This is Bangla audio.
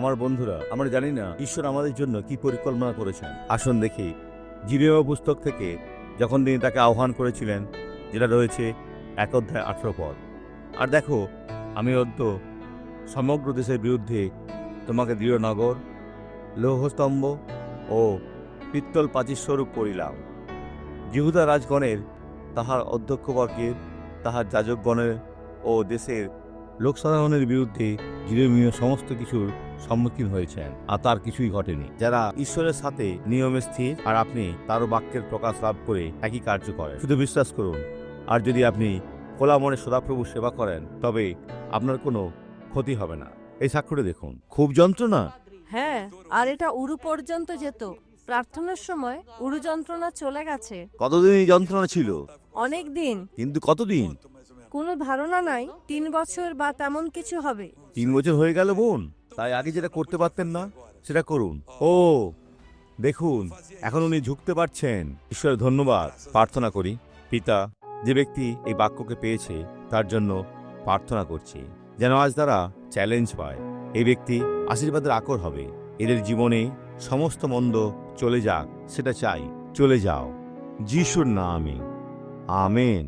আমার বন্ধুরা, আমরা জানি না ঈশ্বর আমাদের জন্য কি পরিকল্পনা করেছেন। আসুন দেখি জিরেমীয় পুস্তক থেকে যখন তিনি তাকে আহ্বান করেছিলেন, যেটা রয়েছে 1 অধ্যায় 18 পদ। আর দেখো, আমি অদ্য সমগ্র দেশের বিরুদ্ধে তোমাকে দৃঢ় নগর, লৌহস্তম্ভ ও পিত্তল প্রাচীর স্বরূপ করিলাম। জিহুদা রাজগণের, তাহার অধ্যক্ষবর্গের, তাহার যাজকগণের ও দেশের লোকসাধারণের বিরুদ্ধে জিরেমীয় সমস্ত কিছুর সম্মুখীন হয়েছেন, আর তার কিছুই ঘটেনি। যারা ঈশ্বরের সাথে নিয়মে স্থির, আর আপনি তার বাক্যের প্রকাশ লাভ করে একই কার্য করেন। শুধু বিশ্বাস করুন, আর যদি আপনি খোলা মনে সদাপ্রভু সেবা করেন, তবে আপনার কোনো ক্ষতি হবে না। এই সাক্ষ্যটা দেখুন, খুব যন্ত্রণা। হ্যাঁ, আর এটা উরু পর্যন্ত যেত। প্রার্থনার সময় উরু যন্ত্রণা চলে গেছে। কতদিন এই যন্ত্রণা ছিল? অনেক দিন। কিন্তু কতদিন? কোনো ধারণা নাই, 3 বছর বা তেমন কিছু হবে। 3 বছর হয়ে গেল বোন। তাই আগে যেটা করতে পারতেন না, সেটা করুন। ও দেখুন, এখন উনি ঝুঁকতে পারছেন। ঈশ্বরের ধন্যবাদ। প্রার্থনা করি। পিতা, যে ব্যক্তি এই বাক্যকে পেয়েছে তার জন্য প্রার্থনা করছি, যেন আজ তারা চ্যালেঞ্জ পায়। এই ব্যক্তি আশীর্বাদের আকর হবে। এদের জীবনে সমস্ত মন্দ চলে যাক, সেটা চাই। চলে যাও যিশুর নামে, আমেন।